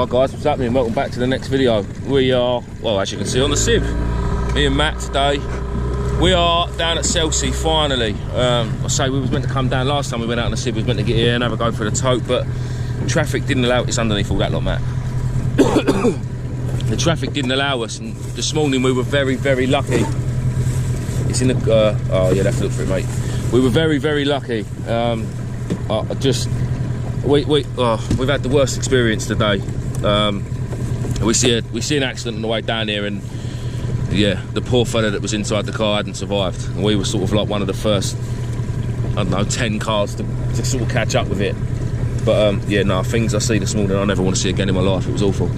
Hi guys, what's happening? Welcome back to the next video. We are, well, as you can see on the sieve, me and Matt today, we are down at Chelsea finally. I say we was meant to come down last time we went out on the sieve, we was meant to get here and have a go for the tote, but traffic didn't allow, it's underneath all that lot, Matt. The traffic didn't allow us, and this morning we were very, very lucky. It's in the, oh yeah, have to look for it, mate. We were very, very lucky. We've had the worst experience today. We see an accident on the way down here, and yeah, the poor fella that was inside the car hadn't survived. And we were sort of like one of the first, I don't know, 10 cars to sort of catch up with it. But yeah, no, things I see this morning I never want to see again in my life. It was awful.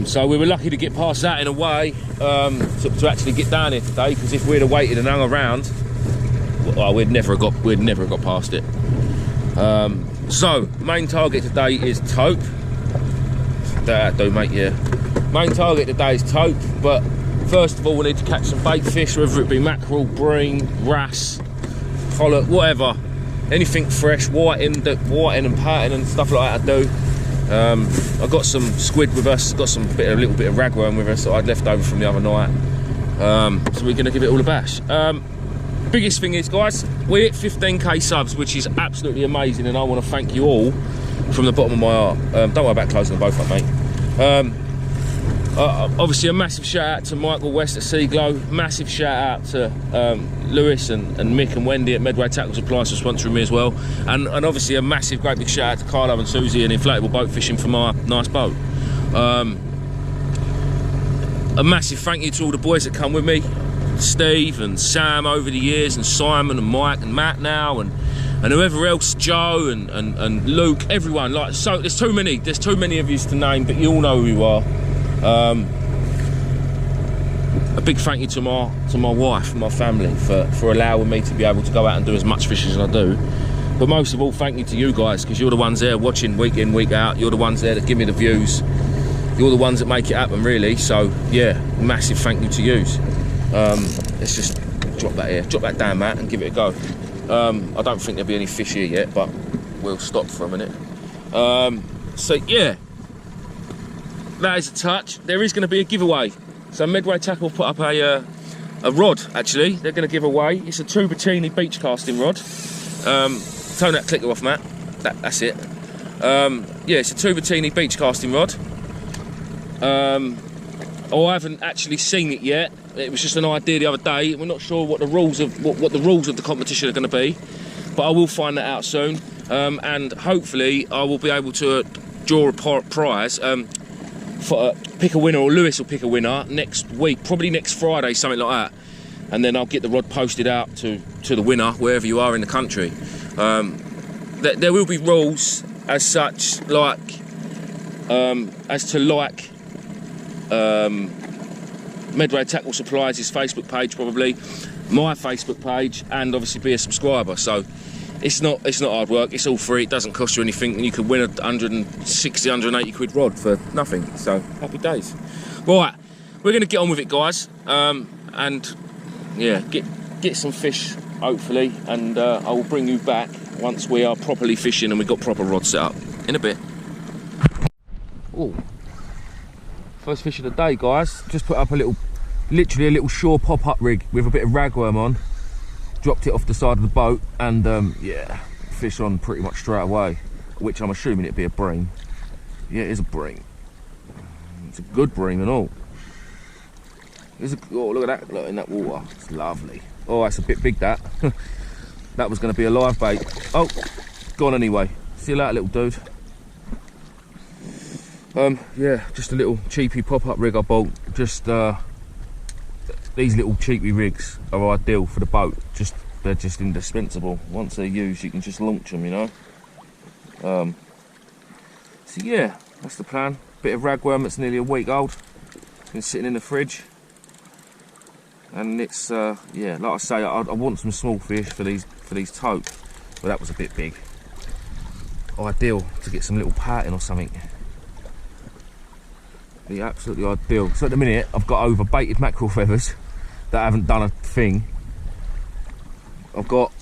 So we were lucky to get past that in a way, to actually get down here today, because if we'd have waited and hung around, well, we'd never have got past it. So main target today is tope. That do, mate, yeah. Main target today is tope, but first of all we need to catch some bait fish, whether it be mackerel, bream, wrasse, pollock, whatever, anything fresh, whiting and pattern and stuff like that. I do. I've got some squid with us, got a little bit of ragworm with us that I'd left over from the other night. So we're going to give it all a bash. Biggest thing is, guys, we hit 15k subs, which is absolutely amazing, and I want to thank you all from the bottom of my heart. Don't worry about closing them both up, mate. Obviously a massive shout out to Michael West at Seaglow, massive shout out to Lewis and Mick and Wendy at Medway Tackle Supplies for sponsoring me as well, and obviously a massive great big shout out to Carlo and Susie and Inflatable Boat Fishing for my nice boat. A massive thank you to all the boys that come with me, Steve and Sam over the years, and Simon and Mike and Matt now, and whoever else, Joe and Luke, everyone. Like, so there's too many of you to name, but you all know who you are. A big thank you to my wife and my family for allowing me to be able to go out and do as much fishing as I do. But most of all, thank you to you guys, because you're the ones there watching week in, week out. You're the ones there that give me the views. You're the ones that make it happen, really. So yeah, massive thank you to yous. Let's just drop that down, Matt, and give it a go. I don't think there'll be any fish here yet, but we'll stop for a minute. So yeah, that is a touch. There is going to be a giveaway. So Medway Tackle put up a rod, actually. They're going to give away. It's a Tubertini beach casting rod. Turn that clicker off, Matt. That's it. Yeah, it's a Tubertini beach casting rod. I haven't actually seen it yet. It was just an idea the other day. We're not sure what the rules of the competition are going to be, but I will find that out soon. And hopefully I will be able to draw a prize. Pick a winner, or Lewis will pick a winner next week, probably next Friday, something like that. And then I'll get the rod posted out to the winner wherever you are in the country. There will be rules as such, like Medway Tackle Supplies' Facebook page, probably my Facebook page, and obviously be a subscriber. So it's not hard work, it's all free, it doesn't cost you anything, and you could win a 160, 180 quid rod for nothing. So happy days. Right, we're gonna get on with it, guys, and yeah, get some fish hopefully, and I will bring you back once we are properly fishing and we've got proper rods set up in a bit. Oh, first fish of the day, guys. Just put up literally a little shore pop-up rig with a bit of ragworm on. Dropped it off the side of the boat, and yeah, fish on pretty much straight away, which I'm assuming it'd be a bream. Yeah, it is a bream. It's a good bream and all. Oh, look at that, look in that water. It's lovely. Oh, that's a bit big, that. That was going to be a live bait. Oh, gone anyway. See you later, little dude. Yeah, just a little cheapy pop-up rig I bought. Just these little cheapy rigs are ideal for the boat. They're just indispensable. Once they're used, you can just launch them, you know. So yeah, that's the plan. Bit of ragworm that's nearly a week old. Been sitting in the fridge, and it's yeah, like I say, I want some small fish for these tope, but that was a bit big. Ideal to get some little pattern or something. Be absolutely ideal. So at the minute I've got over baited mackerel feathers that haven't done a thing. I've got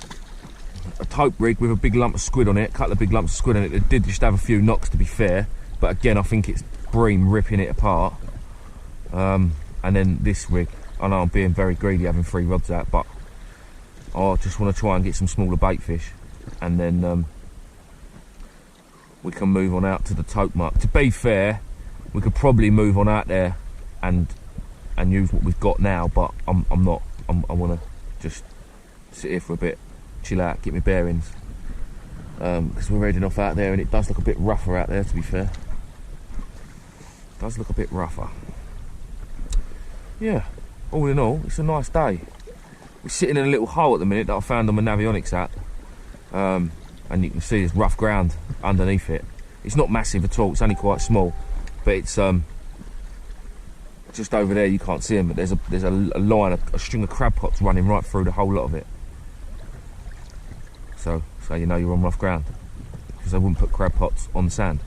a tope rig with a big lump of squid on it, a couple of big lumps of squid on it that did just have a few knocks, to be fair, but again I think it's bream ripping it apart. And then this rig, I know I'm being very greedy having 3 rods out, but I just want to try and get some smaller bait fish, and then we can move on out to the tope mark. To be fair, we could probably move on out there and use what we've got now, but I'm not. I want to just sit here for a bit, chill out, get my bearings, because we're heading off out there, and it does look a bit rougher out there, to be fair. It does look a bit rougher. Yeah, all in all, it's a nice day. We're sitting in a little hole at the minute that I found on my Navionics at, and you can see there's rough ground underneath it. It's not massive at all, it's only quite small, but it's just over there. You can't see them, but there's a line, a string of crab pots running right through the whole lot of it. So you know you're on rough ground, because they wouldn't put crab pots on the sand.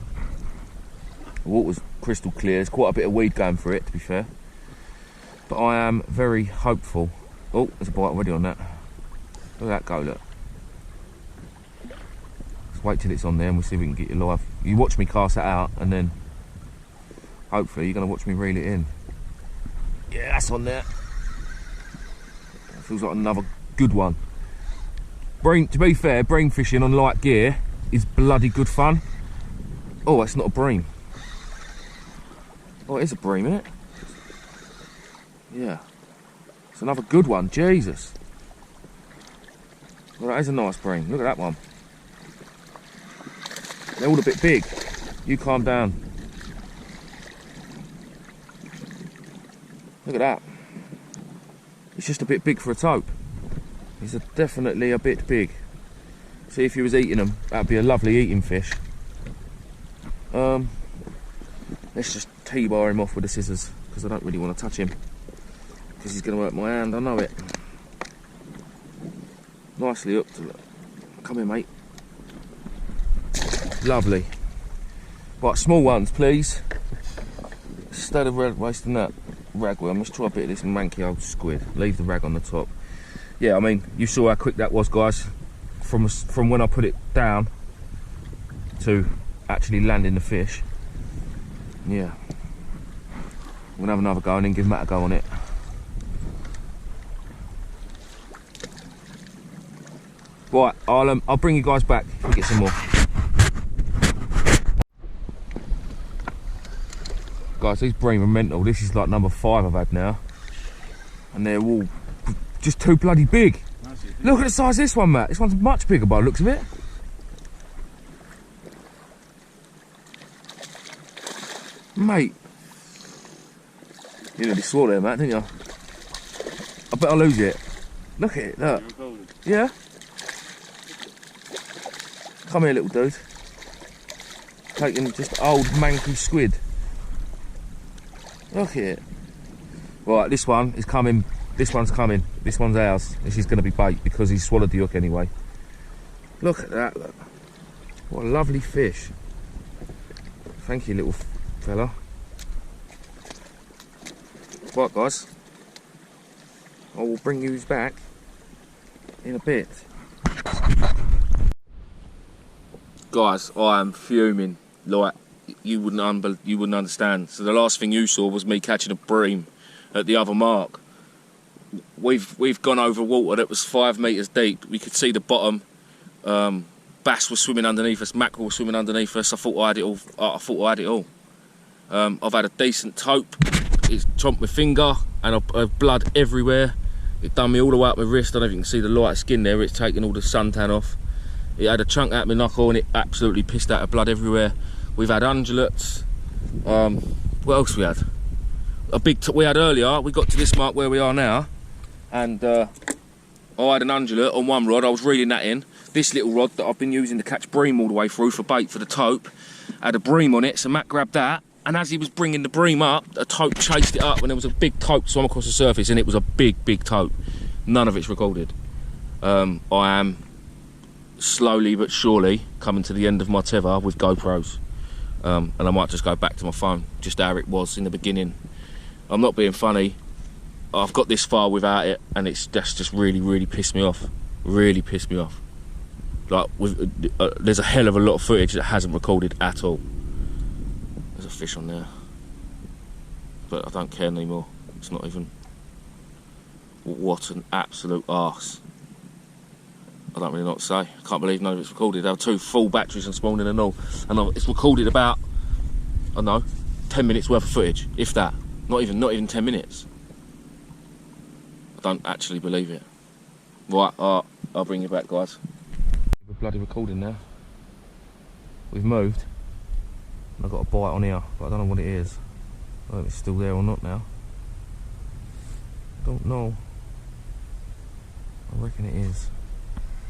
The water's crystal clear. There's quite a bit of weed going through it, to be fair, but I am very hopeful. Oh, there's a bite already on that. Look at that go, look. Let's wait till it's on there and we'll see if we can get you live. You watch me cast that out, and then hopefully you're going to watch me reel it in. Yeah, that's on there. That feels like another good one. To be fair, bream fishing on light gear is bloody good fun. Oh, that's not a bream. Oh, it is a bream, isn't it? Yeah. It's another good one, Jesus. Well, that is a nice bream. Look at that one. They're all a bit big. You calm down. Look at that. It's just a bit big for a tope. He's definitely a bit big. See, if you was eating them, that'd be a lovely eating fish. Let's just T-bar him off with the scissors, because I don't really want to touch him, because he's going to hurt my hand, I know it. Nicely hooked. Come here, mate. Lovely. Right, small ones, please. Instead of wasting that ragworm, let's try a bit of this manky old squid. Leave the rag on the top. Yeah, I mean, you saw how quick that was, guys. From when I put it down to actually landing the fish. Yeah. I'm gonna have another go and then give Matt a go on it. Right, I'll bring you guys back if we get some more. Guys, these bream are mental. This is like number 5 I've had now, and they're all just too bloody big. Look at the size of this one, Matt. This one's much bigger by the looks of it. Mate, you nearly swore there, Matt, didn't you? I bet I'll lose it. Look at it, look. Yeah? Come here, little dude. Taking just old manky squid. Look at it. Right, this one is coming. This one's coming. This one's ours. This is going to be bait because he's swallowed the hook anyway. Look at that, look. What a lovely fish. Thank you, little fella. Right, guys. I will bring you back in a bit. Guys, I am fuming. Like, you wouldn't understand. So the last thing you saw was me catching a bream at the other mark. We've gone over water that was 5 metres deep. We could see the bottom. Bass was swimming underneath us. Mackerel was swimming underneath us. I thought I had it all. I've had a decent tope. It's chomped my finger and I've blood everywhere. It done me all the way up my wrist. I don't know if you can see the light skin there. It's taken all the suntan off. It had a chunk out my knuckle and it absolutely pissed out of blood everywhere. We've had undulates. What else we had? We had earlier. We got to this mark where we are now, and I had an undulate on one rod. I was reeling that in. This little rod that I've been using to catch bream all the way through for bait for the tope had a bream on it, so Matt grabbed that, and as he was bringing the bream up, a tope chased it up, and there was a big tope swam across the surface, and it was a big tope. None of it's recorded. I am slowly but surely coming to the end of my tether with GoPros, and I might just go back to my phone, just how it was in the beginning. I'm not being funny. I've got this far without it, and it's just really pissed me off. Really pissed me off. Like, there's a hell of a lot of footage that hasn't recorded at all. There's a fish on there, but I don't care anymore. It's not even. What an absolute arse. I don't really know what to say. I can't believe none of it's recorded. There were 2 full batteries this morning and all, and it's recorded about, I don't know, 10 minutes worth of footage, if that. Not even 10 minutes. I don't actually believe it. Right, I'll bring you back, guys. We're bloody recording now. We've moved. I've got a bite on here, but I don't know what it is. I don't know if it's still there or not now. Don't know. I reckon it is.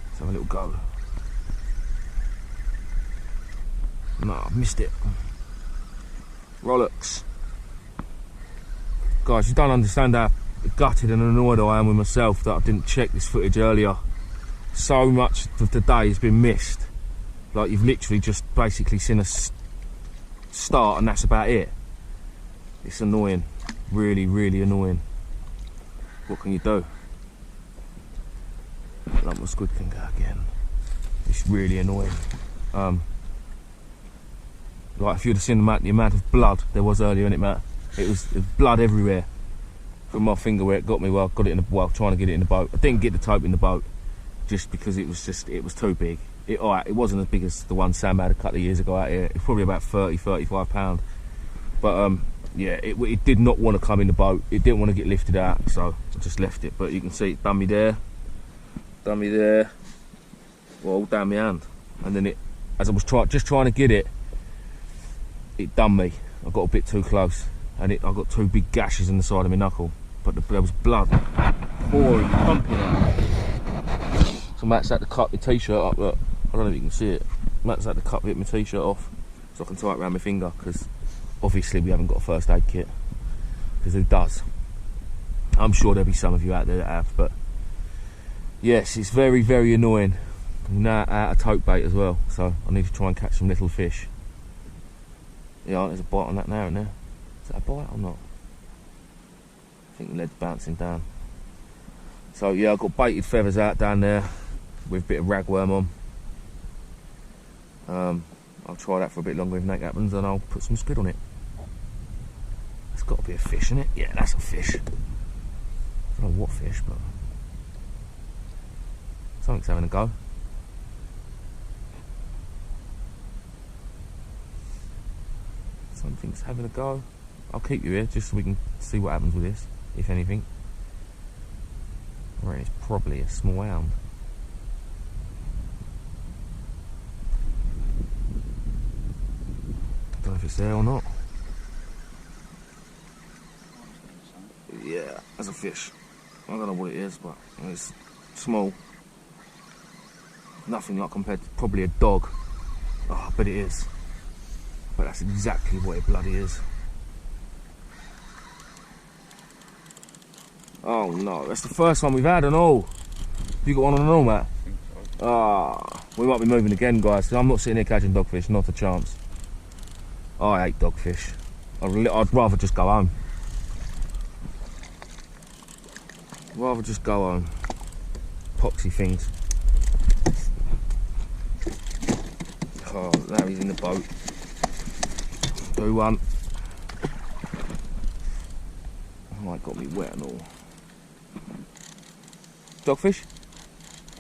Let's have a little go. No, I've missed it. Rollocks. Guys, you don't understand how gutted and annoyed I am with myself that I didn't check this footage earlier. So much of the day has been missed. Like, you've literally just basically seen us start and that's about it. It's annoying. Really, really annoying. What can you do? Lump of squid can go again. It's really annoying. Like, if you'd have seen the amount of blood there was earlier in it, Matt, it was blood everywhere from my finger where it got me. Well, I got it in the trying to get it in the boat. I didn't get the tope in the boat just because it was too big. It wasn't as big as the one Sam had a couple of years ago out here. It was probably about 35 pound. But yeah, it did not want to come in the boat. It didn't want to get lifted out, so I just left it. But you can see it done me there, well, all down my hand. And then as I was just trying to get it, it done me. I got a bit too close, and I got 2 big gashes in the side of my knuckle. But there was blood pouring, pumping out. So Matt's had to cut my t-shirt up. Look, I don't know if you can see it. Matt's had to cut my t-shirt off so I can tie it around my finger, because obviously we haven't got a first aid kit. Because who does? I'm sure there'll be some of you out there that have, but yes, it's very, very annoying. I'm now out of tope bait as well, so I need to try and catch some little fish. Yeah, there's a bite on that now, isn't there? Is that a bite or not? I think the lead's bouncing down. So yeah, I've got baited feathers out down there with a bit of ragworm on. I'll try that for a bit longer if that happens, and I'll put some squid on it. It's got to be a fish, isn't it? Yeah, that's a fish. I don't know what fish, but something's having a go. Something's having a go. I'll keep you here just so we can see what happens with this, if anything. Right, it's probably a small hound. Don't know if it's there or not. Yeah, that's a fish. I don't know what it is, but it's small. Nothing like compared to probably a dog. Oh, but it is. But that's exactly what it bloody is. Oh no, that's the first one we've had and all. You got one on and all, Matt? Ah, we might be moving again, guys. I'm not sitting here catching dogfish, not a chance. I hate dogfish. I'd rather just go home. Rather just go home. Poxy things. Oh, now he's in the boat. Do one. Oh, it got me wet and all. Dogfish?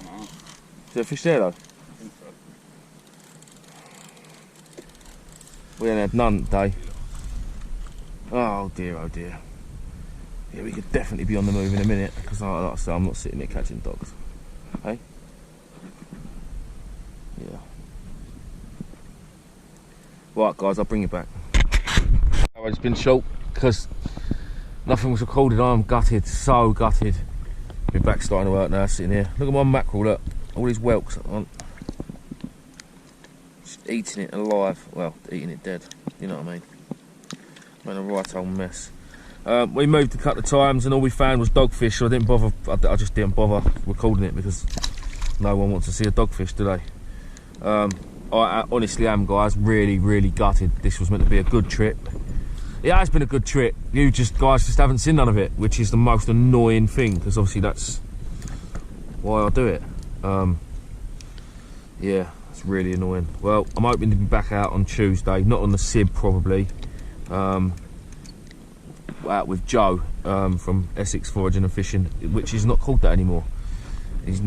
No. Is there a fish there though? I think so. We ain't had none today. Oh dear, oh dear. Yeah, we could definitely be on the move in a minute, because like I said, I'm not sitting there catching dogs. Hey? Yeah. Right guys, I'll bring you back. It's been short because nothing was recorded. I'm gutted, so gutted. My back's starting to work now, sitting here. Look at my mackerel, look. All these whelks on. Just eating it alive. Well, eating it dead. You know what I mean? Made a right old mess. We moved a couple of times and all we found was dogfish, so I didn't bother. I just didn't bother recording it because no one wants to see a dogfish, do they? I honestly am, guys, really, really gutted. This was meant to be a good trip. It has been a good trip. You guys just haven't seen none of it, which is the most annoying thing, because obviously that's why I do it. Yeah, it's really annoying. Well, I'm hoping to be back out on Tuesday, not on the Sib probably, out with Joe from Essex Foraging and Fishing, which is not called that anymore. He's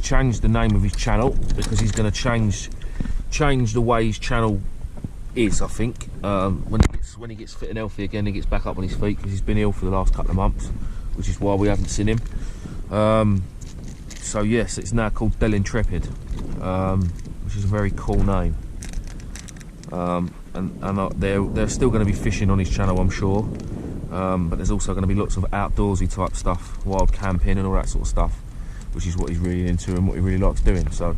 changed the name of his channel because he's going to change the way his channel is, I think. When he gets fit and healthy again, he gets back up on his feet, because he's been ill for the last couple of months, which is why we haven't seen him. So yes, it's now called Del Intrepid, which is a very cool name. And they're still going to be fishing on his channel, I'm sure. But there's also going to be lots of outdoorsy type stuff, wild camping and all that sort of stuff, which is what he's really into and what he really likes doing. So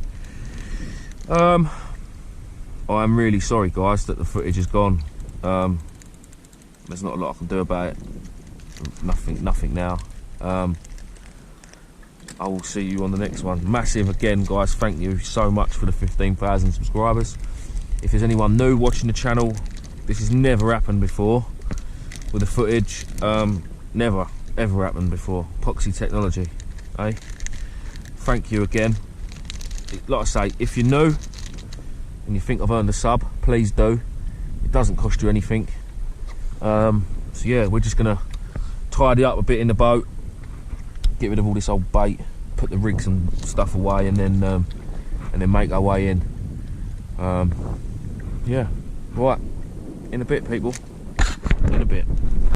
I'm really sorry, guys, that the footage is gone. There's not a lot I can do about it. Nothing now. I will see you on the next one. Massive again, guys, thank you so much for the 15,000 subscribers. If there's anyone new watching the channel, this has never happened before with the footage. Never ever happened before. Epoxy technology, eh? Thank you again. Like I say, if you're new and you think I've earned a sub, please do. It doesn't cost you anything. So yeah, we're just gonna tidy up a bit in the boat, get rid of all this old bait, put the rigs and stuff away, and then make our way in. Yeah, right, in a bit, people, in a bit.